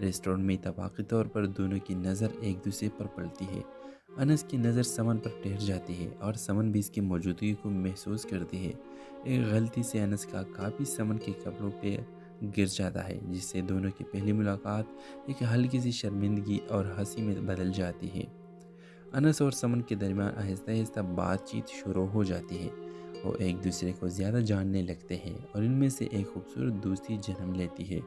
Restaurant میں اتفاقی طور پر دونوں کی نظر ایک دوسرے پر پڑتی ہے۔ انس کی نظر سمن پر ٹھہر جاتی ہے اور سمن بھی اس کی موجودگی کو محسوس کرتی ہے۔ ایک غلطی سے انس کا کاپی سمن کے کپڑوں پہ گر جاتا ہے، جس سے دونوں کی پہلی ملاقات ایک ہلکی سی شرمندگی اور ہنسی میں بدل جاتی ہے۔ انس اور سمن کے درمیان آہستہ آہستہ بات چیت شروع ہو جاتی ہے۔ وہ ایک دوسرے کو زیادہ جاننے لگتے ہیں اور ان میں سے ایک خوبصورت دوستی جنم لیتی ہے۔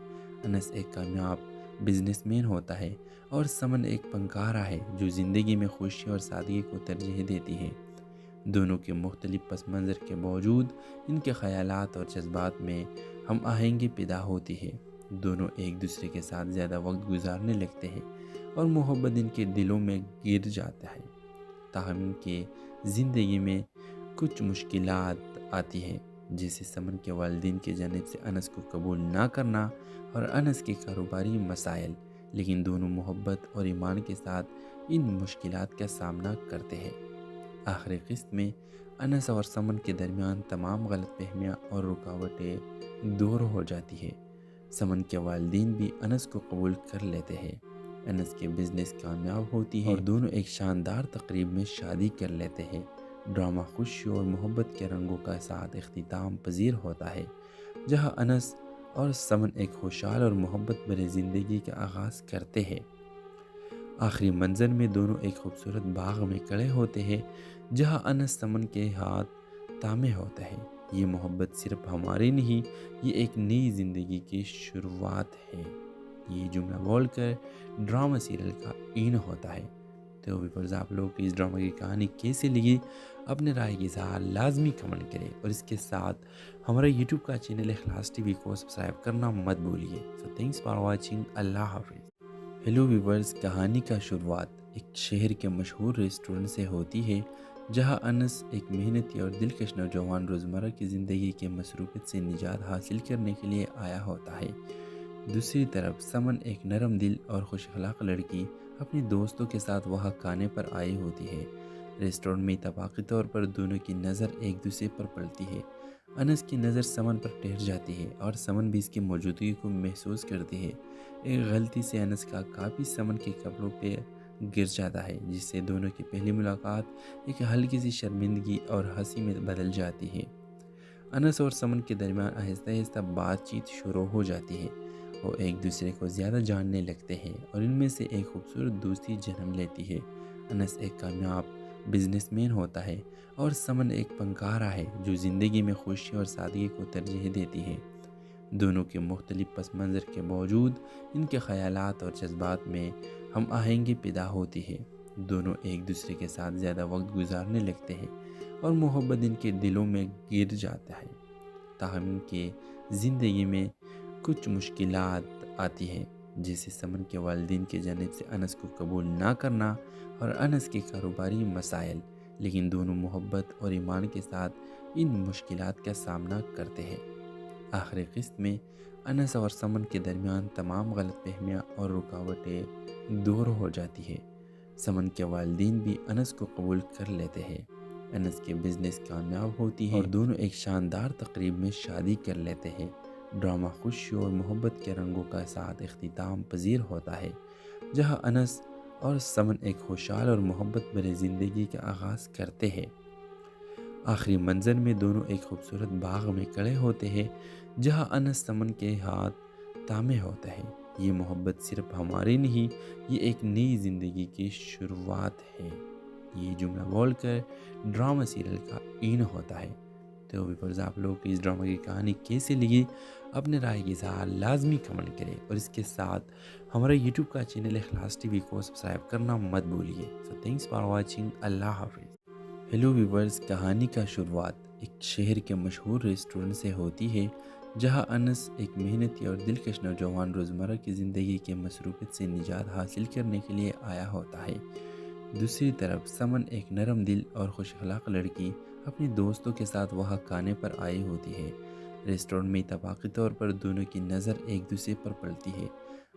انس ایک کامیاب بزنس مین ہوتا ہے اور سمن ایک فنکارہ ہے جو زندگی میں خوشی اور سادگی کو ترجیح دیتی ہے۔ دونوں کے مختلف پس منظر کے باوجود ان کے خیالات اور جذبات میں ہم آہنگی پیدا ہوتی ہے۔ دونوں ایک دوسرے کے ساتھ زیادہ وقت گزارنے لگتے ہیں اور محبت ان کے دلوں میں گر جاتا ہے۔ تاہم ان کے زندگی میں کچھ مشکلات آتی ہیں، جیسے سمن کے والدین کی جانب سے انس کو قبول نہ کرنا اور انس کے کاروباری مسائل، لیکن دونوں محبت اور ایمان کے ساتھ ان مشکلات کا سامنا کرتے ہیں۔ آخری قسط میں انس اور سمن کے درمیان تمام غلط فہمیاں اور رکاوٹیں دور ہو جاتی ہے۔ سمن کے والدین بھی انس کو قبول کر لیتے ہیں، انس کے بزنس کامیاب ہوتی ہے اور دونوں ایک شاندار تقریب میں شادی کر لیتے ہیں۔ ڈرامہ خوشی اور محبت کے رنگوں کا ساتھ اختتام پذیر ہوتا ہے، جہاں انس اور سمن ایک خوشحال اور محبت بھری زندگی کا آغاز کرتے ہیں۔ آخری منظر میں دونوں ایک خوبصورت باغ میں کھڑے ہوتے ہیں، جہاں انس سمن کے ہاتھ تھامے ہوتا ہے۔ یہ محبت صرف ہماری نہیں، یہ ایک نئی زندگی کی شروعات ہے۔ یہ جملہ بول کر ڈرامہ سیریل کا اینڈ ہوتا ہے۔ تو ویورز، آپ لوگ کو اس ڈرامہ کی کہانی کیسے لگی؟ اپنے رائے کی اظہار لازمی کمنٹ کریں اور اس کے ساتھ ہمارا یوٹیوب کا چینل اخلاص ٹی وی کو سبسکرائب کرنا مت بھولیے۔ سو تھینکس فار واچنگ۔ اللہ حافظ۔ ہیلو ویورز، کہانی کا شروعات ایک شہر کے مشہور ریسٹورنٹ سے ہوتی ہے، جہاں انس ایک محنتی اور دلکش نوجوان روزمرہ کی زندگی کے مصروفیت سے نجات حاصل کرنے کے لیے آیا ہوتا ہے۔ دوسری طرف سمن ایک نرم دل اور خوش اخلاق لڑکی اپنے دوستوں کے ساتھ وہاں کھانے پر آئی ہوتی ہے۔ ریسٹورنٹ میں اتفاقی طور پر دونوں کی نظر ایک دوسرے پر پڑتی ہے۔ انس کی نظر سمن پر ٹھہر جاتی ہے اور سمن بھی اس کی موجودگی کو محسوس کرتی ہے۔ ایک غلطی سے انس کا کاپی سمن کے کپڑوں پہ گر جاتا ہے، جس سے دونوں کی پہلی ملاقات ایک ہلکی سی شرمندگی اور ہنسی میں بدل جاتی ہے۔ انس اور سمن کے درمیان آہستہ آہستہ بات چیت شروع ہو جاتی ہے۔ وہ ایک دوسرے کو زیادہ جاننے لگتے ہیں اور ان میں سے ایک خوبصورت دوستی جنم لیتی ہے۔ انس ایک کامیاب بزنس مین ہوتا ہے اور سمن ایک فنکارہ ہے جو زندگی میں خوشی اور سادگی کو ترجیح دیتی ہے۔ دونوں کے مختلف پس منظر کے باوجود ان کے خیالات اور جذبات میں ہم آہنگی پیدا ہوتی ہے۔ دونوں ایک دوسرے کے ساتھ زیادہ وقت گزارنے لگتے ہیں اور محبت ان کے دلوں میں گر جاتا ہے۔ تاہم ان کے زندگی میں کچھ مشکلات آتی ہیں، جیسے سمن کے والدین کی جانب سے انس کو قبول نہ کرنا اور انس کے کاروباری مسائل، لیکن دونوں محبت اور ایمان کے ساتھ ان مشکلات کا سامنا کرتے ہیں۔ آخری قسط میں انس اور سمن کے درمیان تمام غلط فہمیاں اور رکاوٹیں دور ہو جاتی ہے۔ سمن کے والدین بھی انس کو قبول کر لیتے ہیں، انس کے بزنس کامیاب ہوتی ہے اور دونوں ایک شاندار تقریب میں شادی کر لیتے ہیں۔ ڈرامہ خوشی اور محبت کے رنگوں کا ساتھ اختتام پذیر ہوتا ہے، جہاں انس اور سمن ایک خوشحال اور محبت بھری زندگی کا آغاز کرتے ہیں۔ آخری منظر میں دونوں ایک خوبصورت باغ میں کھڑے ہوتے ہیں، جہاں انس سمن کے ہاتھ تھامے ہوتا ہے۔ یہ محبت صرف ہماری نہیں، یہ ایک نئی زندگی کی شروعات ہے۔ یہ جملہ بول کر ڈرامہ سیریل کا اینڈ ہوتا ہے۔ تو ویورز، آپ لوگ کو اس ڈرامہ کی کہانی کیسے لگی؟ اپنے رائے کی اظہار لازمی کمنٹ کریں اور اس کے ساتھ ہمارا یوٹیوب کا چینل اخلاص ٹی وی کو سبسکرائب کرنا مت بھولیے۔ سو تھینکس فار واچنگ۔ اللہ حافظ۔ ہیلو ویورز، کہانی کا شروعات ایک شہر کے مشہور ریسٹورنٹ سے ہوتی ہے، جہاں انس ایک محنتی اور دلکش نوجوان روزمرہ کی زندگی کے مصروفیت سے نجات حاصل کرنے کے لیے آیا ہوتا ہے۔ دوسری طرف سمن ایک نرم دل اور خوش اخلاق لڑکی اپنے دوستوں کے ساتھ وہاں کھانے پر آئی ہوتی ہے۔ ریسٹورنٹ میں اتفاقی طور پر دونوں کی نظر ایک دوسرے پر پڑتی ہے۔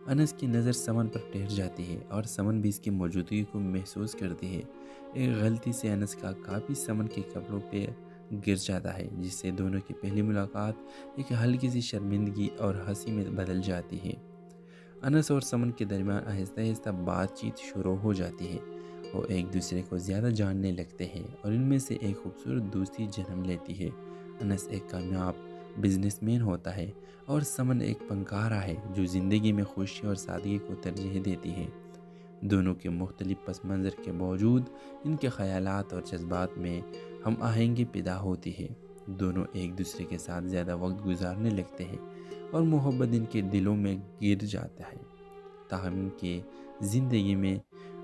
انس کی نظر سمن پر ٹھہر جاتی ہے اور سمن بھی اس کی موجودگی کو محسوس کرتی ہے۔ ایک غلطی سے انس کا کاپی سمن کے کپڑوں پہ گر جاتا ہے، جس سے دونوں کی پہلی ملاقات ایک ہلکی سی شرمندگی اور ہنسی میں بدل جاتی ہے۔ انس اور سمن کے درمیان آہستہ آہستہ بات چیت شروع ہو جاتی ہے۔ وہ ایک دوسرے کو زیادہ جاننے لگتے ہیں اور ان میں سے ایک خوبصورت دوستی جنم لیتی ہے۔ انس ایک کامیاب بزنس مین ہوتا ہے اور سمن ایک فنکارہ ہے جو زندگی میں خوشی اور سادگی کو ترجیح دیتی ہے۔ دونوں کے مختلف پس منظر کے باوجود ان کے خیالات اور جذبات میں ہم آہنگی پیدا ہوتی ہے۔ دونوں ایک دوسرے کے ساتھ زیادہ وقت گزارنے لگتے ہیں اور محبت ان کے دلوں میں گر جاتا ہے۔ تاہم ان کی زندگی میں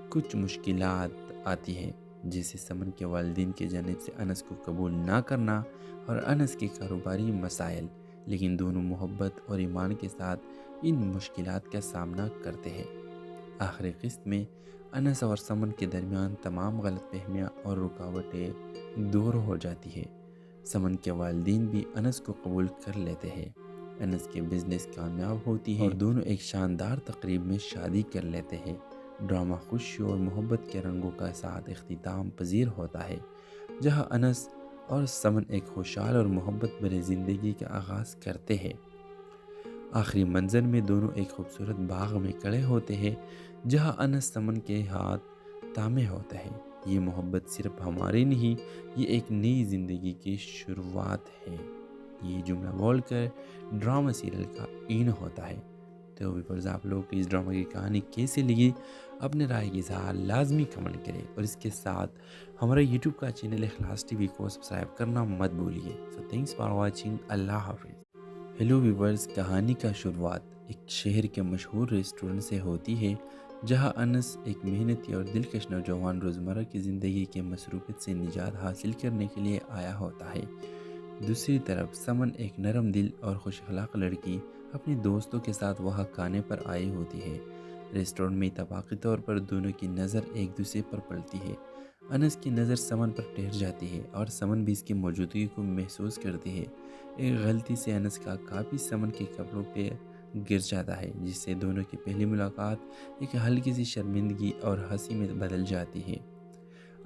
کچھ مشکلات آتی ہیں، جیسے سمن کے والدین کی جانب سے انس کو قبول نہ کرنا اور انس کے کاروباری مسائل، لیکن دونوں محبت اور ایمان کے ساتھ ان مشکلات کا سامنا کرتے ہیں۔ آخری قسط میں انس اور سمن کے درمیان تمام غلط فہمیاں اور رکاوٹیں دور ہو جاتی ہے۔ سمن کے والدین بھی انس کو قبول کر لیتے ہیں، انس کے بزنس کامیاب ہوتی ہے اور دونوں ایک شاندار تقریب میں شادی کر لیتے ہیں۔ ڈرامہ خوشی اور محبت کے رنگوں کا ساتھ اختتام پذیر ہوتا ہے، جہاں انس اور سمن ایک خوشحال اور محبت بھری زندگی کا آغاز کرتے ہیں۔ آخری منظر میں دونوں ایک خوبصورت باغ میں کھڑے ہوتے ہیں، جہاں انس سمن کے ہاتھ تھامے ہوتا ہے۔ یہ محبت صرف ہماری نہیں، یہ ایک نئی زندگی کی شروعات ہے۔ یہ جملہ بول کر ڈرامہ سیریل کا این ہوتا ہے۔ تو ویورز، آپ لوگ کو اس ڈرامہ کی کہانی کیسے لگی؟ اپنے رائے کی اظہار لازمی کمنٹ کریں اور اس کے ساتھ ہمارے یوٹیوب کا چینل اخلاص ٹی وی کو سبسکرائب کرنا مت بھولیے۔ سو تھینکس فار واچنگ۔ اللہ حافظ۔ ہیلو ویورز، کہانی کا شروعات ایک شہر کے مشہور ریسٹورنٹ سے ہوتی ہے، جہاں انس ایک محنتی اور دلکش نوجوان روزمرہ کی زندگی کے مصروفیت سے نجات حاصل کرنے کے لیے آیا ہوتا ہے۔ دوسری طرف سمن ایک نرم دل اور خوش اخلاق لڑکی اپنے دوستوں کے ساتھ وہاں کھانے پر آئی ہوتی ہے۔ ریسٹورنٹ میں اتفاقی طور پر دونوں کی نظر ایک دوسرے پر پڑتی ہے۔ انس کی نظر سمن پر ٹھہر جاتی ہے اور سمن بھی اس کی موجودگی کو محسوس کرتی ہے۔ ایک غلطی سے انس کا کاپی سمن کے کپڑوں پہ گر جاتا ہے، جس سے دونوں کی پہلی ملاقات ایک ہلکی سی شرمندگی اور ہنسی میں بدل جاتی ہے۔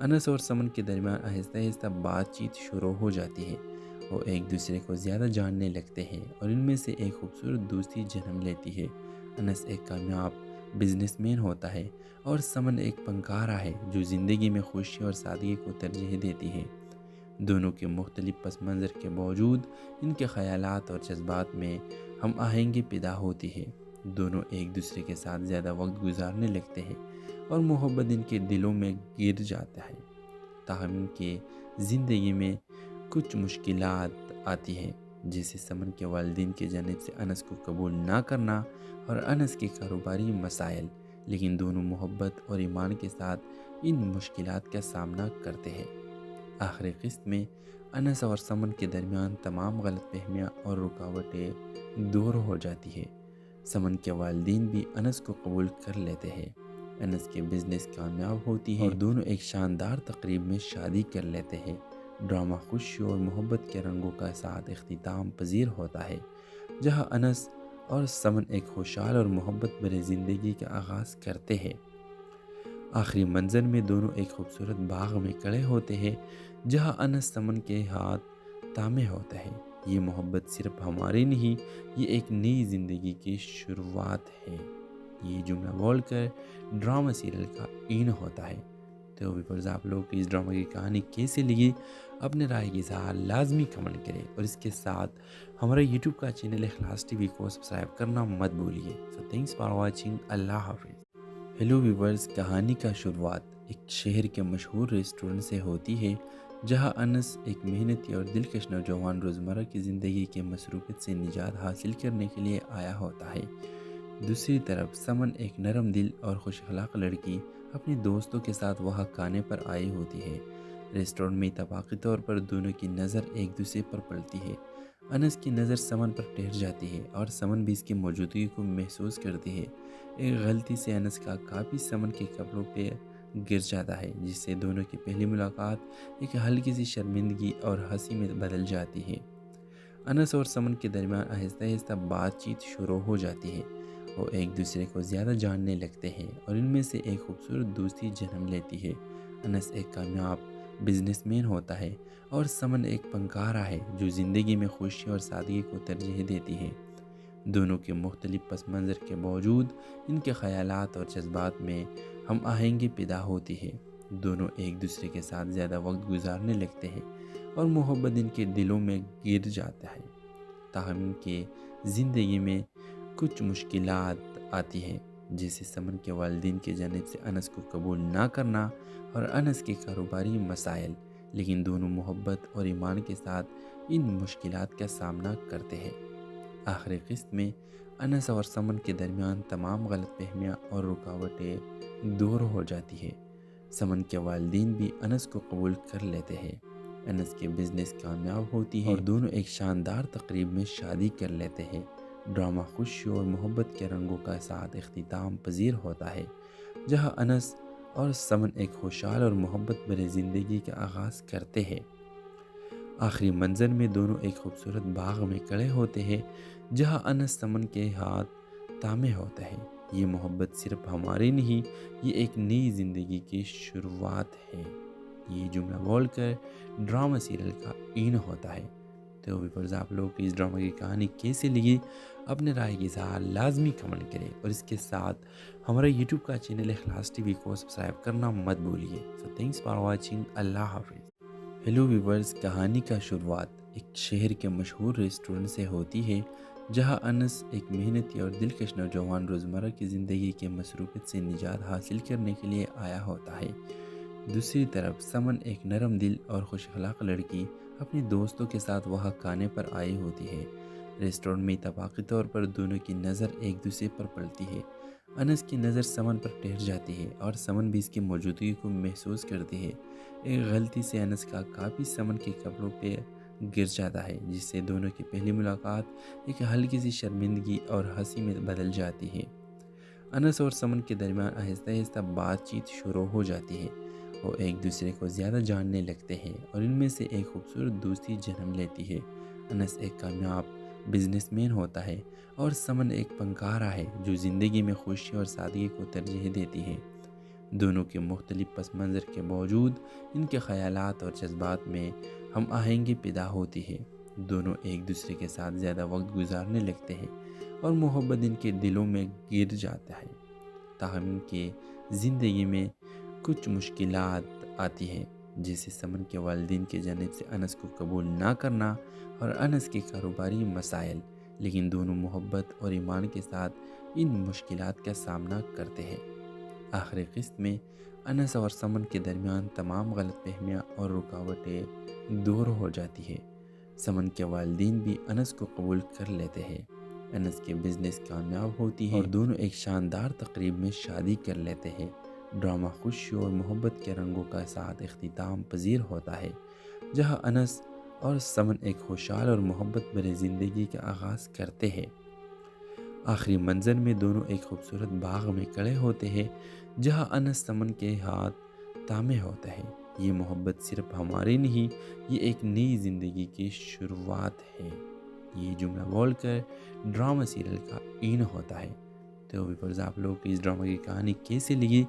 انس اور سمن کے درمیان آہستہ آہستہ بات چیت شروع ہو جاتی ہے۔ وہ ایک دوسرے کو زیادہ جاننے لگتے ہیں اور ان میں سے ایک خوبصورت دوستی جنم لیتی ہے۔ انس ایک کامیاب بزنس مین ہوتا ہے اور سمن ایک فنکارہ ہے جو زندگی میں خوشی اور سادگی کو ترجیح دیتی ہے۔ دونوں کے مختلف پس منظر کے باوجود ان کے خیالات اور جذبات میں ہم آہنگی پیدا ہوتی ہے۔ دونوں ایک دوسرے کے ساتھ زیادہ وقت گزارنے لگتے ہیں اور محبت ان کے دلوں میں گر جاتا ہے۔ تاہم ان کی زندگی میں کچھ مشکلات آتی ہیں، جیسے سمن کے والدین کی جانب سے انس کو قبول نہ کرنا اور انس کے کاروباری مسائل، لیکن دونوں محبت اور ایمان کے ساتھ ان مشکلات کا سامنا کرتے ہیں۔ آخری قسط میں انس اور سمن کے درمیان تمام غلط فہمیاں اور رکاوٹیں دور ہو جاتی ہے۔ سمن کے والدین بھی انس کو قبول کر لیتے ہیں، انس کے بزنس کامیاب ہوتی ہے اور دونوں ایک شاندار تقریب میں شادی کر لیتے ہیں۔ ڈرامہ خوشی اور محبت کے رنگوں کا ساتھ اختتام پذیر ہوتا ہے، جہاں انس اور سمن ایک خوشحال اور محبت بھری زندگی کا آغاز کرتے ہیں۔ آخری منظر میں دونوں ایک خوبصورت باغ میں کھڑے ہوتے ہیں، جہاں انس سمن کے ہاتھ تھامے ہوتا ہے۔ یہ محبت صرف ہماری نہیں، یہ ایک نئی زندگی کی شروعات ہے۔ یہ جملہ بول کر ڈرامہ سیریل کا این ہوتا ہے۔ تو ویورز، آپ لوگ کو اس ڈرامہ کی کہانی کیسے لگی؟ اپنے رائے کی اظہار لازمی کمنٹ کریں اور اس کے ساتھ ہمارے یوٹیوب کا چینل اخلاص ٹی وی کو سبسکرائب کرنا مت بھولیے۔ سو تھینکس فار واچنگ۔ اللہ حافظ۔ ہیلو ویورز، کہانی کا شروعات ایک شہر کے مشہور ریسٹورنٹ سے ہوتی ہے، جہاں انس ایک محنتی اور دلکش نوجوان روزمرہ کی زندگی کے مصروفیت سے نجات حاصل کرنے کے لیے آیا ہوتا ہے۔ دوسری طرف سمن ایک نرم دل اور خوش اخلاق لڑکی اپنے دوستوں کے ساتھ وہاں کھانے پر آئی ہوتی ہے۔ ریسٹورنٹ میں اتفاقی طور پر دونوں کی نظر ایک دوسرے پر پڑتی ہے۔ انس کی نظر سمن پر ٹھہر جاتی ہے اور سمن بھی اس کی موجودگی کو محسوس کرتی ہے۔ ایک غلطی سے انس کا کاپی سمن کے کپڑوں پہ گر جاتا ہے، جس سے دونوں کی پہلی ملاقات ایک ہلکی سی شرمندگی اور ہنسی میں بدل جاتی ہے۔ انس اور سمن کے درمیان آہستہ آہستہ بات چیت شروع ہو جاتی ہے۔ وہ ایک دوسرے کو زیادہ جاننے لگتے ہیں اور ان میں سے ایک خوبصورت دوستی جنم لیتی ہے۔ انس ایک کامیاب بزنس مین ہوتا ہے اور سمن ایک فنکارہ ہے جو زندگی میں خوشی اور سادگی کو ترجیح دیتی ہے۔ دونوں کے مختلف پس منظر کے باوجود ان کے خیالات اور جذبات میں ہم آہنگی پیدا ہوتی ہے۔ دونوں ایک دوسرے کے ساتھ زیادہ وقت گزارنے لگتے ہیں اور محبت ان کے دلوں میں گر جاتا ہے۔ تاہم ان کے زندگی میں کچھ مشکلات آتی ہیں، جیسے سمن کے والدین کی جانب سے انس کو قبول نہ کرنا اور انس کے کاروباری مسائل، لیکن دونوں محبت اور ایمان کے ساتھ ان مشکلات کا سامنا کرتے ہیں۔ آخری قسط میں انس اور سمن کے درمیان تمام غلط فہمیاں اور رکاوٹیں دور ہو جاتی ہے۔ سمن کے والدین بھی انس کو قبول کر لیتے ہیں، انس کے بزنس کامیاب ہوتی ہے اور دونوں ایک شاندار تقریب میں شادی کر لیتے ہیں۔ ڈرامہ خوشی اور محبت کے رنگوں کا ساتھ اختتام پذیر ہوتا ہے، جہاں انس اور سمن ایک خوشحال اور محبت بھری زندگی کا آغاز کرتے ہیں۔ آخری منظر میں دونوں ایک خوبصورت باغ میں کھڑے ہوتے ہیں، جہاں انس سمن کے ہاتھ تھامے ہوتا ہے۔ یہ محبت صرف ہماری نہیں، یہ ایک نئی زندگی کی شروعات ہے۔ یہ جملہ بول کر ڈرامہ سیریل کا این ہوتا ہے۔ تو ویورز، آپ لوگوں کی اس ڈرامہ کی کہانی کیسے لگی؟ اپنے رائے کی اظہار لازمی کمنٹ کریں، اور اس کے ساتھ ہمارا یوٹیوب کا چینل اخلاص ٹی وی کو سبسکرائب کرنا مت بھولیے۔ سو تھینکس فار واچنگ۔ اللہ حافظ۔ ہیلو ویورز، کہانی کا شروعات ایک شہر کے مشہور ریسٹورنٹ سے ہوتی ہے، جہاں انس ایک محنتی اور دلکش نوجوان روزمرہ کی زندگی کے مصروفیت سے نجات حاصل کرنے کے لیے آیا ہوتا ہے۔ دوسری طرف سمن ایک نرم دل اور خوش اخلاق لڑکی اپنے دوستوں کے ساتھ وہاں کھانے پر آئی ہوتی ہے۔ ریسٹورنٹ میں اتفاقی طور پر دونوں کی نظر ایک دوسرے پر پڑتی ہے۔ انس کی نظر سمن پر ٹھہر جاتی ہے اور سمن بھی اس کی موجودگی کو محسوس کرتی ہے۔ ایک غلطی سے انس کا کاپی سمن کے کپڑوں پہ گر جاتا ہے، جس سے دونوں کی پہلی ملاقات ایک ہلکی سی شرمندگی اور ہنسی میں بدل جاتی ہے۔ انس اور سمن کے درمیان آہستہ آہستہ بات چیت شروع ہو جاتی ہے۔ وہ ایک دوسرے کو زیادہ جاننے لگتے ہیں اور ان میں سے ایک خوبصورت دوستی جنم لیتی ہے۔ انس ایک کامیاب بزنس مین ہوتا ہے اور سمن ایک فنکارہ ہے جو زندگی میں خوشی اور سادگی کو ترجیح دیتی ہے۔ دونوں کے مختلف پس منظر کے باوجود ان کے خیالات اور جذبات میں ہم آہنگی پیدا ہوتی ہے۔ دونوں ایک دوسرے کے ساتھ زیادہ وقت گزارنے لگتے ہیں اور محبت ان کے دلوں میں گر جاتا ہے۔ تاہم ان کے زندگی میں کچھ مشکلات آتی ہیں، جیسے سمن کے والدین کی جانب سے انس کو قبول نہ کرنا اور انس کے کاروباری مسائل، لیکن دونوں محبت اور ایمان کے ساتھ ان مشکلات کا سامنا کرتے ہیں۔ آخری قسط میں انس اور سمن کے درمیان تمام غلط فہمیاں اور رکاوٹیں دور ہو جاتی ہے۔ سمن کے والدین بھی انس کو قبول کر لیتے ہیں، انس کے بزنس کامیاب ہوتی ہے اور دونوں ایک شاندار تقریب میں شادی کر لیتے ہیں۔ ڈرامہ خوشی اور محبت کے رنگوں کا ساتھ اختتام پذیر ہوتا ہے، جہاں انس اور سمن ایک خوشحال اور محبت بھری زندگی کا آغاز کرتے ہیں۔ آخری منظر میں دونوں ایک خوبصورت باغ میں کھڑے ہوتے ہیں، جہاں انس سمن کے ہاتھ تھامے ہوتا ہے۔ یہ محبت صرف ہماری نہیں، یہ ایک نئی زندگی کی شروعات ہے۔ یہ جملہ بول کر ڈرامہ سیریل کا این ہوتا ہے۔ تو ویورز، آپ لوگوں کی اس ڈرامہ کی کہانی کیسے لگی؟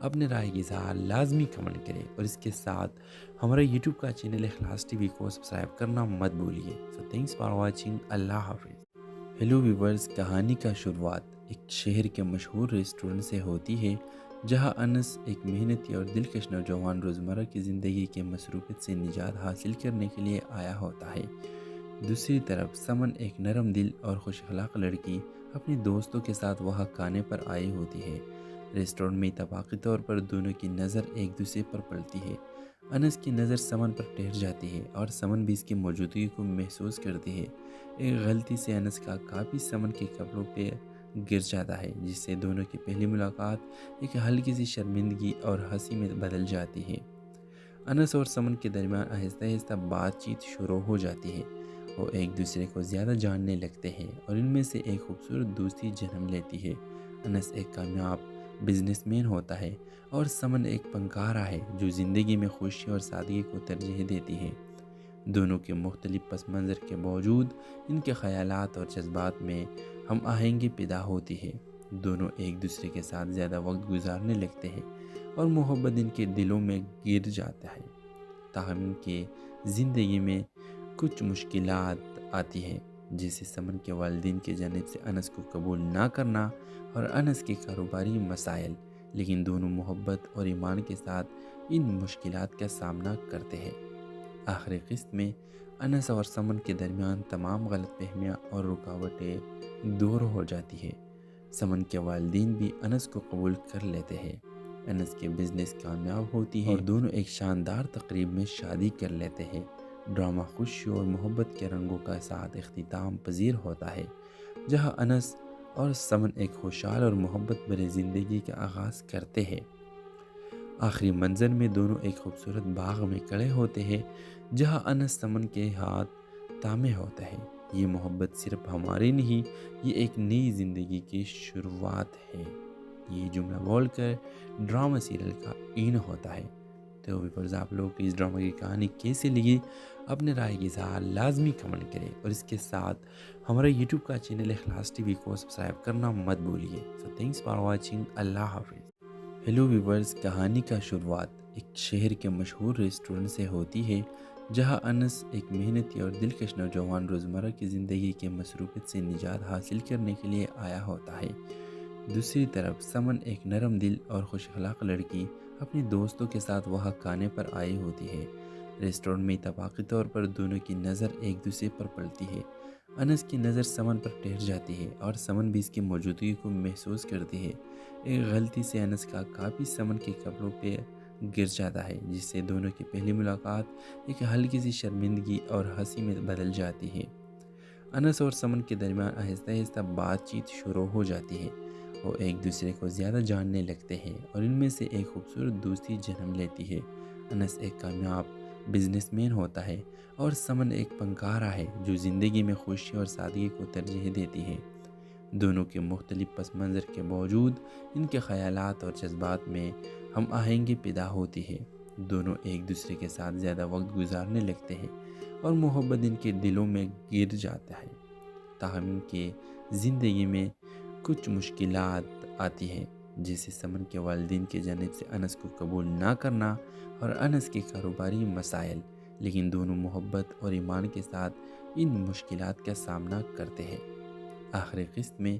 اپنے رائے کی اظہار لازمی کمنٹ کریں، اور اس کے ساتھ ہمارا یوٹیوب کا چینل اخلاص ٹی وی کو سبسکرائب کرنا مت بھولیے۔ سو تھینکس فار واچنگ۔ اللہ حافظ۔ ہیلو ویورز، کہانی کا شروعات ایک شہر کے مشہور ریسٹورنٹ سے ہوتی ہے، جہاں انس ایک محنتی اور دلکش نوجوان روزمرہ کی زندگی کے مصروفیت سے نجات حاصل کرنے کے لیے آیا ہوتا ہے۔ دوسری طرف سمن ایک نرم دل اور خوش اخلاق لڑکی اپنے دوستوں کے ساتھ وہاں کھانے پر آئی ہوتی ہے۔ ریسٹورنٹ میں اتفاقی طور پر دونوں کی نظر ایک دوسرے پر پڑتی ہے۔ انس کی نظر سمن پر ٹھہر جاتی ہے اور سمن بھی اس کی موجودگی کو محسوس کرتی ہے۔ ایک غلطی سے انس کا کاپی سمن کے کپڑوں پہ گر جاتا ہے، جس سے دونوں کی پہلی ملاقات ایک ہلکی سی شرمندگی اور ہنسی میں بدل جاتی ہے۔ انس اور سمن کے درمیان آہستہ آہستہ بات چیت شروع ہو جاتی ہے۔ وہ ایک دوسرے کو زیادہ جاننے لگتے ہیں اور ان میں سے ایک خوبصورت دوستی جنم لیتی ہے۔ انس ایک کامیاب بزنس مین ہوتا ہے اور سمن ایک فنکارہ ہے جو زندگی میں خوشی اور سادگی کو ترجیح دیتی ہے۔ دونوں کے مختلف پس منظر کے باوجود ان کے خیالات اور جذبات میں ہم آہنگی پیدا ہوتی ہے۔ دونوں ایک دوسرے کے ساتھ زیادہ وقت گزارنے لگتے ہیں اور محبت ان کے دلوں میں گر جاتا ہے۔ تاہم ان کے زندگی میں کچھ مشکلات آتی ہیں، جیسے سمن کے والدین کی جانب سے انس کو قبول نہ کرنا اور انس کے کاروباری مسائل، لیکن دونوں محبت اور ایمان کے ساتھ ان مشکلات کا سامنا کرتے ہیں۔ آخری قسط میں انس اور سمن کے درمیان تمام غلط فہمیاں اور رکاوٹیں دور ہو جاتی ہے۔ سمن کے والدین بھی انس کو قبول کر لیتے ہیں، انس کے بزنس کامیاب ہوتی ہے اور دونوں ایک شاندار تقریب میں شادی کر لیتے ہیں۔ ڈرامہ خوشی اور محبت کے رنگوں کا ساتھ اختتام پذیر ہوتا ہے، جہاں انس اور سمن ایک خوشحال اور محبت بھری زندگی کا آغاز کرتے ہیں۔ آخری منظر میں دونوں ایک خوبصورت باغ میں کھڑے ہوتے ہیں، جہاں انس سمن کے ہاتھ تامے ہوتا ہے۔ یہ محبت صرف ہماری نہیں، یہ ایک نئی زندگی کی شروعات ہے۔ یہ جملہ بول کر ڈرامہ سیریل کا این ہوتا ہے۔ تو ویورز، آپ لوگ کو اس ڈرامہ کی کہانی کیسے لگی؟ اپنے رائے کی اظہار لازمی کمنٹ کریں، اور اس کے ساتھ ہمارا یوٹیوب کا چینل اخلاص ٹی وی کو سبسکرائب کرنا مت بھولیے۔ سو تھینکس فار واچنگ۔ اللہ حافظ۔ ہیلو ویورز، کہانی کا شروعات ایک شہر کے مشہور ریسٹورنٹ سے ہوتی ہے، جہاں انس ایک محنتی اور دلکش نوجوان روزمرہ کی زندگی کے مصروفیت سے نجات حاصل کرنے کے لیے آیا ہوتا ہے۔ دوسری طرف سمن ایک نرم دل اور خوش اخلاق لڑکی اپنے دوستوں کے ساتھ وہاں کھانے پر آئی ہوتی ہے۔ ریسٹورنٹ میں اتفاقی طور پر دونوں کی نظر ایک دوسرے پر پڑتی ہے۔ انس کی نظر سمن پر ٹھہر جاتی ہے اور سمن بھی اس کی موجودگی کو محسوس کرتی ہے۔ ایک غلطی سے انس کا کاپی سمن کے کپڑوں پہ گر جاتا ہے، جس سے دونوں کی پہلی ملاقات ایک ہلکی سی شرمندگی اور ہنسی میں بدل جاتی ہے۔ انس اور سمن کے درمیان آہستہ آہستہ بات چیت شروع ہو جاتی ہے۔ وہ ایک دوسرے کو زیادہ جاننے لگتے ہیں اور ان میں سے ایک خوبصورت دوستی جنم لیتی ہے۔ انس ایک کامیاب بزنس مین ہوتا ہے اور سمن ایک فنکارہ ہے جو زندگی میں خوشی اور سادگی کو ترجیح دیتی ہے۔ دونوں کے مختلف پس منظر کے باوجود ان کے خیالات اور جذبات میں ہم آہنگی پیدا ہوتی ہے۔ دونوں ایک دوسرے کے ساتھ زیادہ وقت گزارنے لگتے ہیں اور محبت ان کے دلوں میں گر جاتا ہے۔ تاہم ان کے زندگی میں کچھ مشکلات آتی ہیں، جیسے سمن کے والدین کی جانب سے انس کو قبول نہ کرنا اور انس کے کاروباری مسائل، لیکن دونوں محبت اور ایمان کے ساتھ ان مشکلات کا سامنا کرتے ہیں۔ آخری قسط میں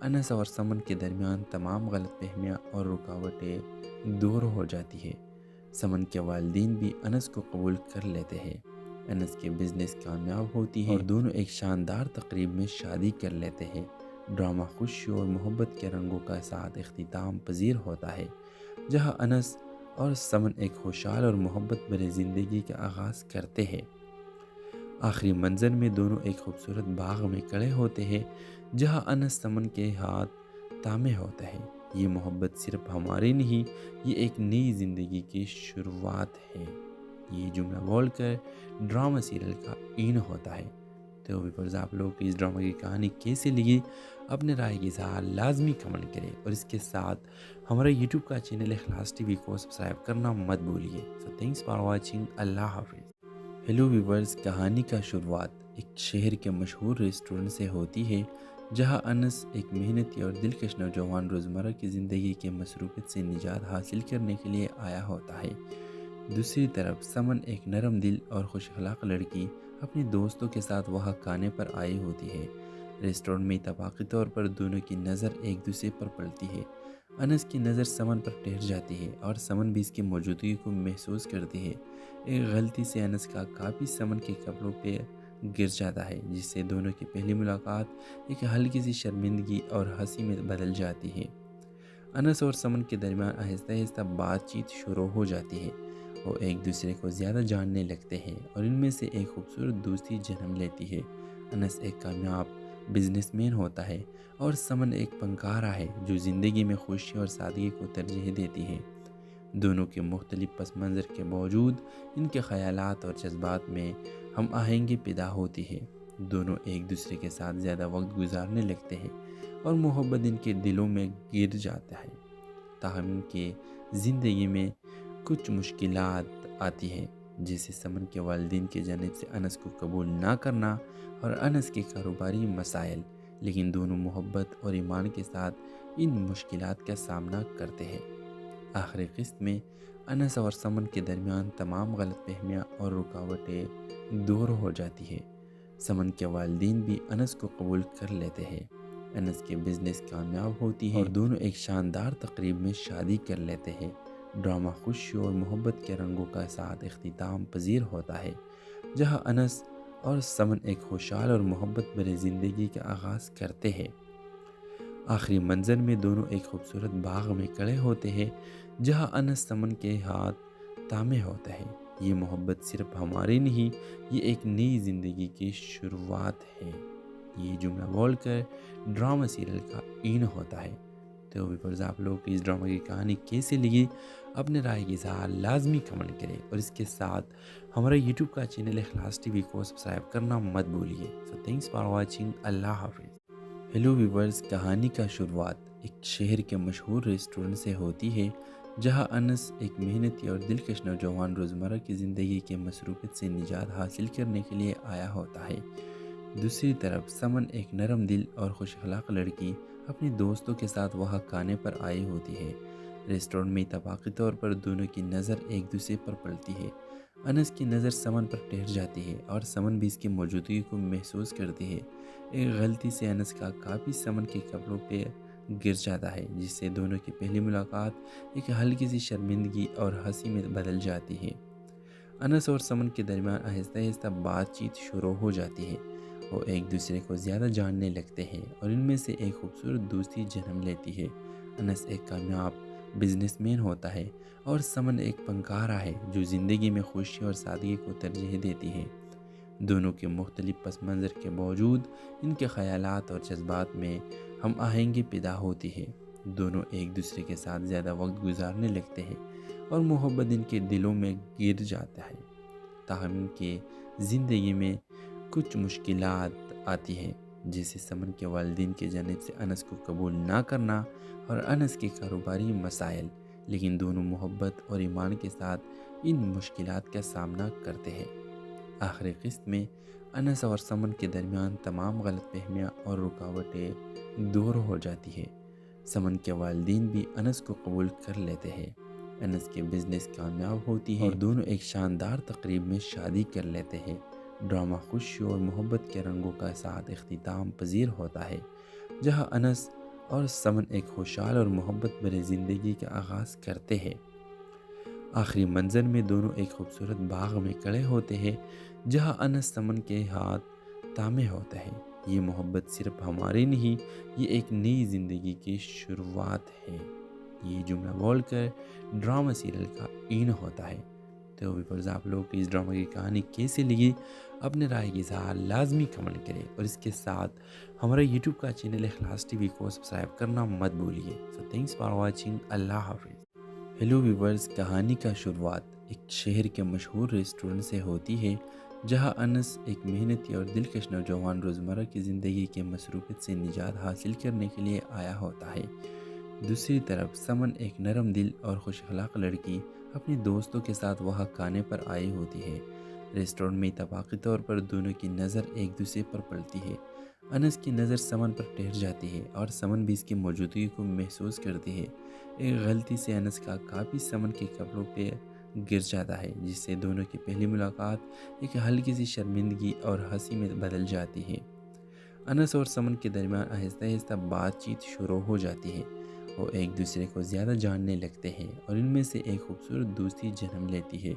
انس اور سمن کے درمیان تمام غلط فہمیاں اور رکاوٹیں دور ہو جاتی ہے۔ سمن کے والدین بھی انس کو قبول کر لیتے ہیں، انس کے بزنس کامیاب ہوتی ہے اور دونوں ایک شاندار تقریب میں شادی کر لیتے ہیں۔ ڈرامہ خوشی اور محبت کے رنگوں کا ساتھ اختتام پذیر ہوتا ہے، جہاں انس اور سمن ایک خوشحال اور محبت بھری زندگی کا آغاز کرتے ہیں۔ آخری منظر میں دونوں ایک خوبصورت باغ میں کھڑے ہوتے ہیں، جہاں انس سمن کے ہاتھ تامے ہوتا ہے۔ یہ محبت صرف ہماری نہیں، یہ ایک نئی زندگی کی شروعات ہے۔ یہ جملہ بول کر ڈرامہ سیریل کا این ہوتا ہے۔ تو ویورز، آپ لوگ کو اس ڈرامہ کی کہانی کیسے لگی؟ اپنے رائے کی اظہار لازمی کمنٹ کریں، اور اس کے ساتھ ہمارا یوٹیوب کا چینل اخلاص ٹی وی کو سبسکرائب کرنا مت بھولیے۔ سو تھینکس فار واچنگ۔ اللہ حافظ۔ ہیلو ویورز، کہانی کا شروعات ایک شہر کے مشہور ریسٹورنٹ سے ہوتی ہے، جہاں انس ایک محنتی اور دلکش نوجوان روزمرہ کی زندگی کے مصروفیت سے نجات حاصل کرنے کے لیے آیا ہوتا ہے۔ دوسری طرف سمن ایک نرم دل اور خوش اخلاق لڑکی اپنے دوستوں کے ساتھ وہاں کھانے پر آئی ہوتی ہے۔ ریسٹورنٹ میں اتفاقی طور پر دونوں کی نظر ایک دوسرے پر پڑتی ہے۔ انس کی نظر سمن پر ٹھہر جاتی ہے اور سمن بھی اس کی موجودگی کو محسوس کرتی ہے۔ ایک غلطی سے انس کا کاپی سمن کے کپڑوں پہ گر جاتا ہے، جس سے دونوں کی پہلی ملاقات ایک ہلکی سی شرمندگی اور ہنسی میں بدل جاتی ہے۔ انس اور سمن کے درمیان آہستہ آہستہ بات چیت شروع ہو جاتی ہے۔ وہ ایک دوسرے کو زیادہ جاننے لگتے ہیں اور ان میں سے ایک خوبصورت دوستی جنم لیتی ہے۔ انس ایک کامیاب بزنس مین ہوتا ہے اور سمن ایک فنکارہ ہے جو زندگی میں خوشی اور سادگی کو ترجیح دیتی ہے۔ دونوں کے مختلف پس منظر کے باوجود ان کے خیالات اور جذبات میں ہم آہنگی پیدا ہوتی ہے۔ دونوں ایک دوسرے کے ساتھ زیادہ وقت گزارنے لگتے ہیں اور محبت ان کے دلوں میں گر جاتا ہے۔ تاہم ان کے زندگی میں کچھ مشکلات آتی ہیں، جیسے سمن کے والدین کی جانب سے انس کو قبول نہ کرنا اور انس کے کاروباری مسائل، لیکن دونوں محبت اور ایمان کے ساتھ ان مشکلات کا سامنا کرتے ہیں۔ آخری قسط میں انس اور سمن کے درمیان تمام غلط فہمیاں اور رکاوٹیں دور ہو جاتی ہے۔ سمن کے والدین بھی انس کو قبول کر لیتے ہیں۔ انس کے بزنس کامیاب ہوتی ہے اور دونوں ایک شاندار تقریب میں شادی کر لیتے ہیں۔ ڈرامہ خوشی اور محبت کے رنگوں کا ساتھ اختتام پذیر ہوتا ہے، جہاں انس اور سمن ایک خوشحال اور محبت بھری زندگی کا آغاز کرتے ہیں۔ آخری منظر میں دونوں ایک خوبصورت باغ میں کھڑے ہوتے ہیں، جہاں انس سمن کے ہاتھ تامے ہوتا ہے۔ یہ محبت صرف ہماری نہیں، یہ ایک نئی زندگی کی شروعات ہے۔ یہ جملہ بول کر ڈرامہ سیریل کا اینڈ ہوتا ہے۔ تو ویورز، آپ لوگ کو اس ڈرامہ کی کہانی کیسے لگی؟ اپنے رائے کی اظہار لازمی کمنٹ کریں، اور اس کے ساتھ ہمارا یوٹیوب کا چینل اخلاص ٹی وی کو سبسکرائب کرنا مت بھولیے۔ سو تھینکس فار واچنگ۔ اللہ حافظ۔ ہیلو ویورز، کہانی کا شروعات ایک شہر کے مشہور ریسٹورنٹ سے ہوتی ہے، جہاں انس ایک محنتی اور دلکش نوجوان روزمرہ کی زندگی کے مصروفیت سے نجات حاصل کرنے کے لیے آیا ہوتا ہے۔ دوسری طرف سمن ایک نرم دل اور خوش اخلاق لڑکی اپنے دوستوں کے ساتھ وہاں کھانے پر آئی ہوتی ہے۔ ریسٹورنٹ میں اتفاقی طور پر دونوں کی نظر ایک دوسرے پر پڑتی ہے۔ انس کی نظر سمن پر ٹھہر جاتی ہے اور سمن بھی اس کی موجودگی کو محسوس کرتی ہے۔ ایک غلطی سے انس کا کاپی سمن کے کپڑوں پہ گر جاتا ہے، جس سے دونوں کی پہلی ملاقات ایک ہلکی سی شرمندگی اور ہنسی میں بدل جاتی ہے۔ انس اور سمن کے درمیان آہستہ آہستہ بات چیت شروع ہو جاتی ہے۔ وہ ایک دوسرے کو زیادہ جاننے لگتے ہیں اور ان میں سے ایک خوبصورت دوستی جنم لیتی ہے۔ انس ایک کامیاب بزنس مین ہوتا ہے اور سمن ایک فنکارہ ہے جو زندگی میں خوشی اور سادگی کو ترجیح دیتی ہے۔ دونوں کے مختلف پس منظر کے باوجود ان کے خیالات اور جذبات میں ہم آہنگی پیدا ہوتی ہے۔ دونوں ایک دوسرے کے ساتھ زیادہ وقت گزارنے لگتے ہیں اور محبت ان کے دلوں میں گر جاتا ہے۔ تاہم ان کے زندگی میں کچھ مشکلات آتی ہیں، جیسے سمن کے والدین کی جانب سے انس کو قبول نہ کرنا اور انس کے کاروباری مسائل، لیکن دونوں محبت اور ایمان کے ساتھ ان مشکلات کا سامنا کرتے ہیں۔ آخری قسط میں انس اور سمن کے درمیان تمام غلط فہمیاں اور رکاوٹیں دور ہو جاتی ہے۔ سمن کے والدین بھی انس کو قبول کر لیتے ہیں۔ انس کے بزنس کامیاب ہوتی ہے اور دونوں ایک شاندار تقریب میں شادی کر لیتے ہیں۔ ڈرامہ خوشی اور محبت کے رنگوں کا ساتھ اختتام پذیر ہوتا ہے، جہاں انس اور سمن ایک خوشحال اور محبت بھری زندگی کا آغاز کرتے ہیں۔ آخری منظر میں دونوں ایک خوبصورت باغ میں کھڑے ہوتے ہیں، جہاں انس سمن کے ہاتھ تامے ہوتا ہے۔ یہ محبت صرف ہماری نہیں، یہ ایک نئی زندگی کی شروعات ہے۔ یہ جملہ بول کر ڈرامہ سیریل کا اینڈ ہوتا ہے۔ تو ویورز، آپ لوگ کو اس ڈرامہ کی کہانی کیسے لگی؟ اپنے رائے کی اظہار لازمی کمنٹ کریں، اور اس کے ساتھ ہمارا یوٹیوب کا چینل اخلاص ٹی وی کو سبسکرائب کرنا مت بھولیے۔ سو تھینکس فار واچنگ۔ اللہ حافظ۔ ہیلو ویورز، کہانی کا شروعات ایک شہر کے مشہور ریسٹورنٹ سے ہوتی ہے، جہاں انس ایک محنتی اور دلکش نوجوان روزمرہ کی زندگی کے مصروفیت سے نجات حاصل کرنے کے لیے آیا ہوتا ہے۔ دوسری طرف سمن ایک نرم دل اور خوش اخلاق لڑکی اپنے دوستوں کے ساتھ وہاں کھانے پر آئی ہوتی ہے۔ ریسٹورنٹ میں اتفاقی طور پر دونوں کی نظر ایک دوسرے پر پڑتی ہے۔ انس کی نظر سمن پر ٹھہر جاتی ہے اور سمن بھی اس کی موجودگی کو محسوس کرتی ہے۔ ایک غلطی سے انس کا کاپی سمن کے کپڑوں پہ گر جاتا ہے، جس سے دونوں کی پہلی ملاقات ایک ہلکی سی شرمندگی اور ہنسی میں بدل جاتی ہے۔ انس اور سمن کے درمیان آہستہ آہستہ بات چیت شروع ہو جاتی ہے۔ وہ ایک دوسرے کو زیادہ جاننے لگتے ہیں اور ان میں سے ایک خوبصورت دوستی جنم لیتی ہے۔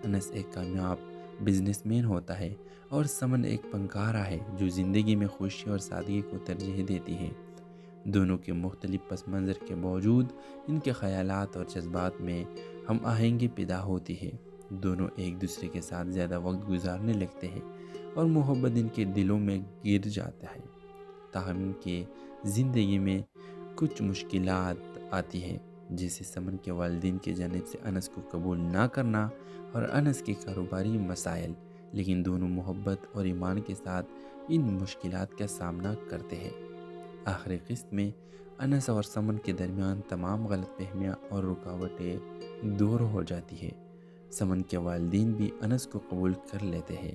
انس ایک کامیاب بزنس مین ہوتا ہے اور سمن ایک فنکارہ ہے جو زندگی میں خوشی اور سادگی کو ترجیح دیتی ہے۔ دونوں کے مختلف پس منظر کے باوجود ان کے خیالات اور جذبات میں ہم آہنگی پیدا ہوتی ہے۔ دونوں ایک دوسرے کے ساتھ زیادہ وقت گزارنے لگتے ہیں اور محبت ان کے دلوں میں گر جاتا ہے۔ تاہم ان کے زندگی میں کچھ مشکلات آتی ہیں، جیسے سمن کے والدین کی جانب سے انس کو قبول نہ کرنا اور انس کے کاروباری مسائل، لیکن دونوں محبت اور ایمان کے ساتھ ان مشکلات کا سامنا کرتے ہیں۔ آخری قسط میں انس اور سمن کے درمیان تمام غلط فہمیاں اور رکاوٹیں دور ہو جاتی ہے۔ سمن کے والدین بھی انس کو قبول کر لیتے ہیں۔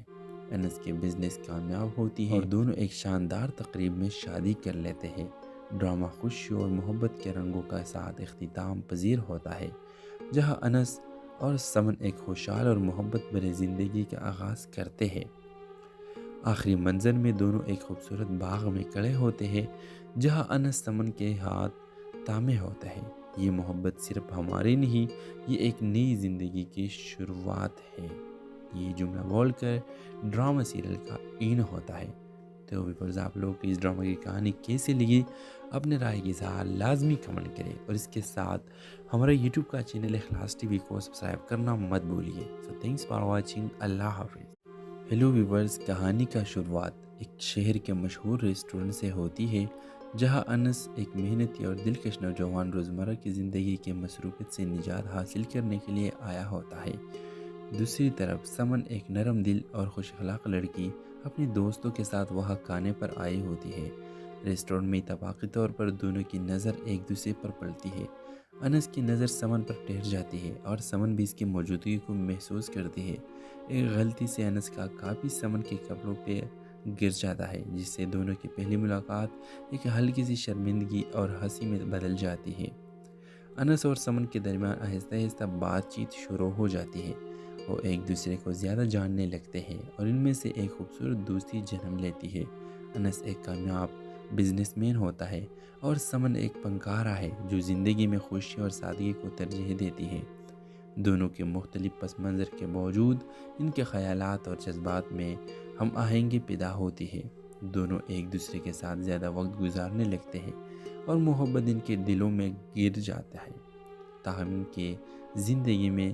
انس کے بزنس کامیاب ہوتی ہے اور دونوں ایک شاندار تقریب میں شادی کر لیتے ہیں۔ ڈرامہ خوشی اور محبت کے رنگوں کا ساتھ اختتام پذیر ہوتا ہے، جہاں انس اور سمن ایک خوشحال اور محبت بھری زندگی کا آغاز کرتے ہیں۔ آخری منظر میں دونوں ایک خوبصورت باغ میں کھڑے ہوتے ہیں جہاں انس سمن کے ہاتھ تامے ہوتا ہے۔ یہ محبت صرف ہماری نہیں، یہ ایک نئی زندگی کی شروعات ہے۔ یہ جملہ بول کر ڈرامہ سیریل کا این ہوتا ہے۔ تو ویورز، آپ لوگ کو اس ڈرامہ کی کہانی کیسے لگی؟ اپنے رائے کی اظہار لازمی کمنٹ کریں، اور اس کے ساتھ ہمارا یوٹیوب کا چینل اخلاص ٹی وی کو سبسکرائب کرنا مت بھولیے۔ سو تھینکس فار واچنگ۔ اللہ حافظ۔ ہیلو ویورز، کہانی کا شروعات ایک شہر کے مشہور ریسٹورنٹ سے ہوتی ہے جہاں انس ایک محنتی اور دلکش نوجوان روزمرہ کی زندگی کے مصروفیت سے نجات حاصل کرنے کے لیے آیا ہوتا ہے۔ دوسری طرف سمن ایک نرم دل اور خوش اخلاق لڑکی اپنے دوستوں کے ساتھ وہاں کھانے پر آئی ہوتی ہے۔ ریسٹورنٹ میں اتفاقی طور پر دونوں کی نظر ایک دوسرے پر پڑتی ہے۔ انس کی نظر سمن پر ٹھہر جاتی ہے اور سمن بھی اس کی موجودگی کو محسوس کرتی ہے۔ ایک غلطی سے انس کا کاپی سمن کے کپڑوں پہ گر جاتا ہے، جس سے دونوں کی پہلی ملاقات ایک ہلکی سی شرمندگی اور ہنسی میں بدل جاتی ہے۔ انس اور سمن کے درمیان آہستہ آہستہ بات چیت شروع ہو جاتی ہے۔ وہ ایک دوسرے کو زیادہ جاننے لگتے ہیں اور ان میں سے ایک خوبصورت دوستی جنم لیتی ہے۔ انس ایک کامیاب بزنس مین ہوتا ہے اور سمن ایک فنکارہ ہے جو زندگی میں خوشی اور سادگی کو ترجیح دیتی ہے۔ دونوں کے مختلف پس منظر کے باوجود ان کے خیالات اور جذبات میں ہم آہنگی پیدا ہوتی ہے۔ دونوں ایک دوسرے کے ساتھ زیادہ وقت گزارنے لگتے ہیں اور محبت ان کے دلوں میں گر جاتا ہے۔ تاہم ان کے زندگی میں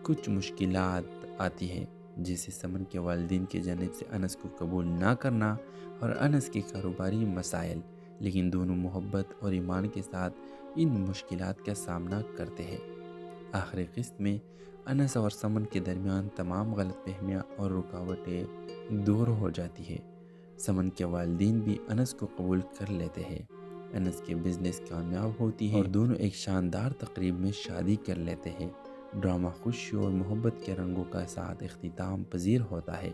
کچھ مشکلات آتی ہیں، جیسے سمن کے والدین کی جانب سے انس کو قبول نہ کرنا اور انس کے کاروباری مسائل، لیکن دونوں محبت اور ایمان کے ساتھ ان مشکلات کا سامنا کرتے ہیں۔ آخری قسط میں انس اور سمن کے درمیان تمام غلط فہمیاں اور رکاوٹیں دور ہو جاتی ہے۔ سمن کے والدین بھی انس کو قبول کر لیتے ہیں۔ انس کے بزنس کامیاب ہوتی ہے اور دونوں ایک شاندار تقریب میں شادی کر لیتے ہیں۔ ڈرامہ خوشی اور محبت کے رنگوں کا ساتھ اختتام پذیر ہوتا ہے،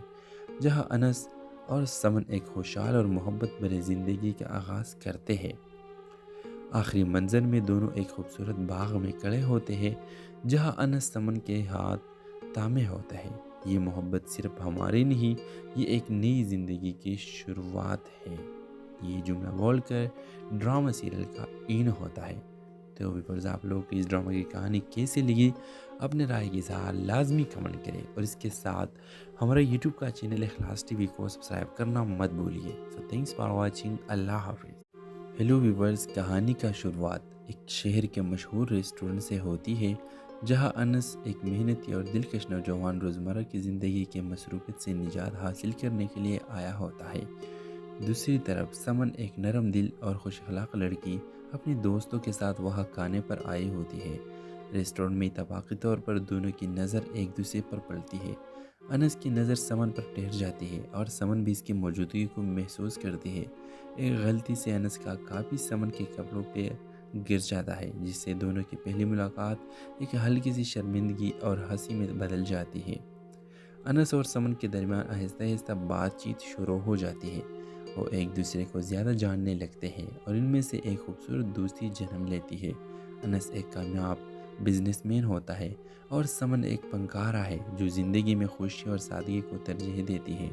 جہاں انس اور سمن ایک خوشحال اور محبت بھری زندگی کا آغاز کرتے ہیں۔ آخری منظر میں دونوں ایک خوبصورت باغ میں کھڑے ہوتے ہیں جہاں انس سمن کے ہاتھ تامے ہوتا ہے۔ یہ محبت صرف ہماری نہیں، یہ ایک نئی زندگی کی شروعات ہے۔ یہ جملہ بول کر ڈرامہ سیریل کا این ہوتا ہے۔ تو ویورز، آپ لوگ کو اس ڈرامہ کی کہانی کیسے لگی؟ اپنے رائے کی اظہار لازمی کمنٹ کریں، اور اس کے ساتھ ہمارا یوٹیوب کا چینل اخلاص ٹی وی کو سبسکرائب کرنا مت بھولیے۔ سو تھینکس فار واچنگ۔ اللہ حافظ۔ ہیلو ویورز، کہانی کا شروعات ایک شہر کے مشہور ریسٹورنٹ سے ہوتی ہے جہاں انس ایک محنتی اور دلکش نوجوان روزمرہ کی زندگی کے مصروفیت سے نجات حاصل کرنے کے لیے آیا ہوتا ہے۔ دوسری طرف سمن ایک نرم دل اور خوش اخلاق لڑکی اپنے دوستوں کے ساتھ وہاں کھانے پر آئی ہوتی ہے۔ ریسٹورنٹ میں اتفاقی طور پر دونوں کی نظر ایک دوسرے پر پڑتی ہے۔ انس کی نظر سمن پر ٹھہر جاتی ہے اور سمن بھی اس کی موجودگی کو محسوس کرتی ہے۔ ایک غلطی سے انس کا کاپی سمن کے کپڑوں پہ گر جاتا ہے، جس سے دونوں کی پہلی ملاقات ایک ہلکی سی شرمندگی اور ہنسی میں بدل جاتی ہے۔ انس اور سمن کے درمیان آہستہ آہستہ بات چیت شروع ہو جاتی ہے۔ وہ ایک دوسرے کو زیادہ جاننے لگتے ہیں اور ان میں سے ایک خوبصورت دوستی جنم لیتی ہے۔ انس ایک کامیاب بزنس مین ہوتا ہے اور سمن ایک فنکارہ ہے جو زندگی میں خوشی اور سادگی کو ترجیح دیتی ہے۔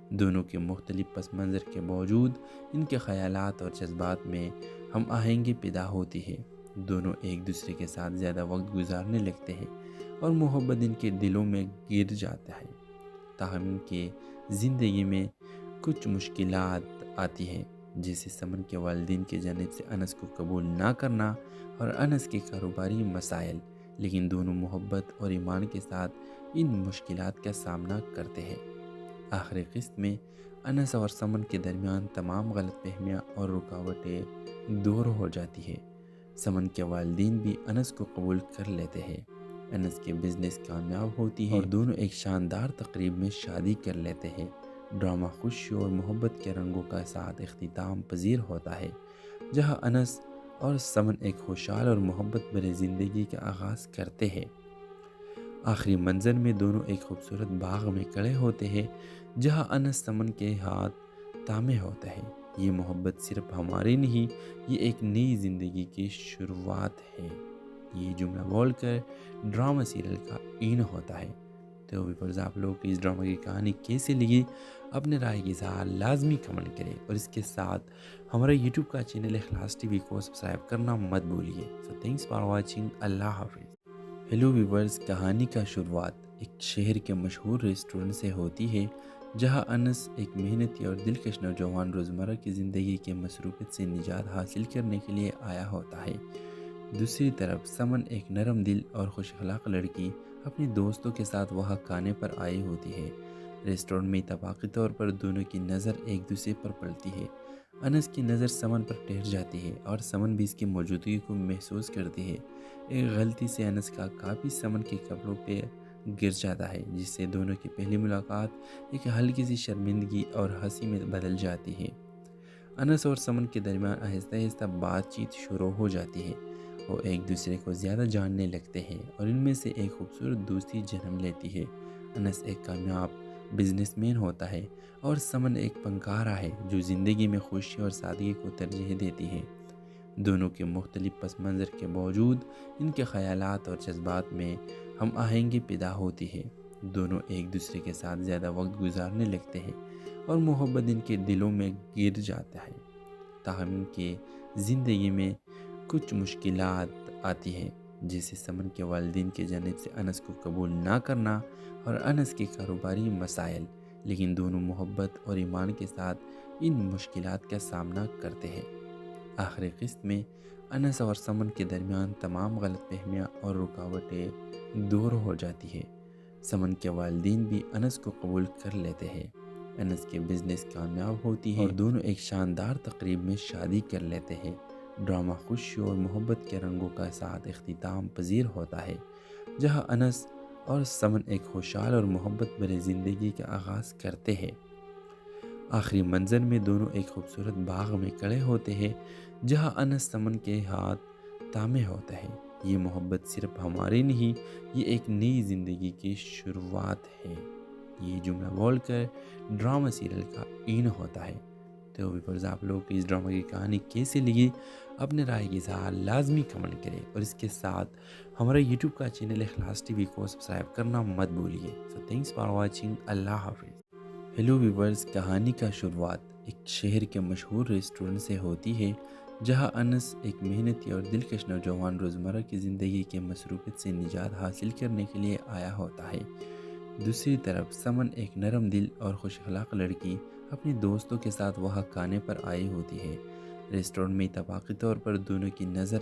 دونوں کے مختلف پس منظر کے باوجود ان کے خیالات اور جذبات میں ہم آہنگی پیدا ہوتی ہے۔ دونوں ایک دوسرے کے ساتھ زیادہ وقت گزارنے لگتے ہیں اور محبت ان کے دلوں میں گر جاتا ہے۔ تاہم ان کے زندگی میں کچھ مشکلات آتی ہیں، جیسے سمن کے والدین کی جانب سے انس کو قبول نہ کرنا اور انس کے کاروباری مسائل، لیکن دونوں محبت اور ایمان کے ساتھ ان مشکلات کا سامنا کرتے ہیں۔ آخری قسط میں انس اور سمن کے درمیان تمام غلط فہمیاں اور رکاوٹیں دور ہو جاتی ہے۔ سمن کے والدین بھی انس کو قبول کر لیتے ہیں۔ انس کے بزنس کامیاب ہوتی ہے اور دونوں ایک شاندار تقریب میں شادی کر لیتے ہیں۔ ڈرامہ خوشی اور محبت کے رنگوں کا ساتھ اختتام پذیر ہوتا ہے، جہاں انس اور سمن ایک خوشحال اور محبت بھری زندگی کا آغاز کرتے ہیں۔ آخری منظر میں دونوں ایک خوبصورت باغ میں کھڑے ہوتے ہیں جہاں انس سمن کے ہاتھ تامے ہوتا ہے۔ یہ محبت صرف ہماری نہیں، یہ ایک نئی زندگی کی شروعات ہے۔ یہ جملہ بول کر ڈرامہ سیریل کا این ہوتا ہے۔ تو ویورز آپ لوگوں کو اس ڈرامہ کی کہانی کیسی لگی اپنے رائے کی اظہار لازمی کمنٹ کریں، اور اس کے ساتھ ہمارا یوٹیوب کا چینل اخلاص ٹی وی کو سبسکرائب کرنا مت بھولیے۔ سو تھینکس فار واچنگ، اللہ حافظ۔ ہیلو ویورز، کہانی کا شروعات ایک شہر کے مشہور ریسٹورنٹ سے ہوتی ہے جہاں انس ایک محنتی اور دلکش نوجوان روزمرہ کی زندگی کے مصروفیت سے نجات حاصل کرنے کے لیے آیا ہوتا ہے۔ دوسری طرف سمن ایک نرم دل اور خوش اخلاق لڑکی اپنے دوستوں کے ساتھ وہاں کھانے پر آئی ہوتی ہے۔ ریسٹورنٹ میں اتفاقی طور پر دونوں کی نظر ایک دوسرے پر پڑتی ہے۔ انس کی نظر سمن پر ٹھہر جاتی ہے اور سمن بھی اس کی موجودگی کو محسوس کرتی ہے۔ ایک غلطی سے انس کا کاپی سمن کے کپڑوں پہ گر جاتا ہے، جس سے دونوں کی پہلی ملاقات ایک ہلکی سی شرمندگی اور ہنسی میں بدل جاتی ہے۔ انس اور سمن کے درمیان آہستہ آہستہ بات چیت شروع ہو جاتی ہے۔ وہ ایک دوسرے کو زیادہ جاننے لگتے ہیں اور ان میں سے ایک خوبصورت دوستی جنم لیتی ہے۔ انس ایک کامیاب بزنس مین ہوتا ہے اور سمن ایک فنکارہ ہے جو زندگی میں خوشی اور سادگی کو ترجیح دیتی ہے۔ دونوں کے مختلف پس منظر کے باوجود ان کے خیالات اور جذبات میں ہم آہنگی پیدا ہوتی ہے۔ دونوں ایک دوسرے کے ساتھ زیادہ وقت گزارنے لگتے ہیں اور محبت ان کے دلوں میں گر جاتا ہے۔ تاہم ان کی زندگی میں کچھ مشکلات آتی ہیں، جیسے سمن کے والدین کی جانب سے انس کو قبول نہ کرنا اور انس کے کاروباری مسائل، لیکن دونوں محبت اور ایمان کے ساتھ ان مشکلات کا سامنا کرتے ہیں۔ آخری قسط میں انس اور سمن کے درمیان تمام غلط فہمیاں اور رکاوٹیں دور ہو جاتی ہے۔ سمن کے والدین بھی انس کو قبول کر لیتے ہیں، انس کے بزنس کامیاب ہوتی ہے اور دونوں ایک شاندار تقریب میں شادی کر لیتے ہیں۔ ڈرامہ خوشی اور محبت کے رنگوں کا ساتھ اختتام پذیر ہوتا ہے، جہاں انس اور سمن ایک خوشحال اور محبت بھری زندگی کا آغاز کرتے ہیں۔ آخری منظر میں دونوں ایک خوبصورت باغ میں کھڑے ہوتے ہیں جہاں انس سمن کے ہاتھ تھامے ہوتا ہے۔ یہ محبت صرف ہماری نہیں، یہ ایک نئی زندگی کی شروعات ہے۔ یہ جملہ بول کر ڈرامہ سیریل کا اینڈ ہوتا ہے۔ تو ویورز آپ لوگوں کو اس ڈرامہ کی کہانی کیسی لگی اپنے رائے کی اظہار لازمی کمنٹ کریں، اور اس کے ساتھ ہمارا یوٹیوب کا چینل اخلاص ٹی وی کو سبسکرائب کرنا مت بھولیے۔ سو تھینکس فار واچنگ، اللہ حافظ۔ ہیلو ویورز، کہانی کا شروعات ایک شہر کے مشہور ریسٹورنٹ سے ہوتی ہے جہاں انس ایک محنتی اور دلکش نوجوان روزمرہ کی زندگی کے مصروفیت سے نجات حاصل کرنے کے لیے آیا ہوتا ہے۔ دوسری طرف سمن ایک نرم دل اور خوش اخلاق لڑکی اپنے دوستوں کے ساتھ وہاں کھانے پر آئی ہوتی ہے۔ ریسٹورنٹ میں اتفاقی طور پر دونوں کی نظر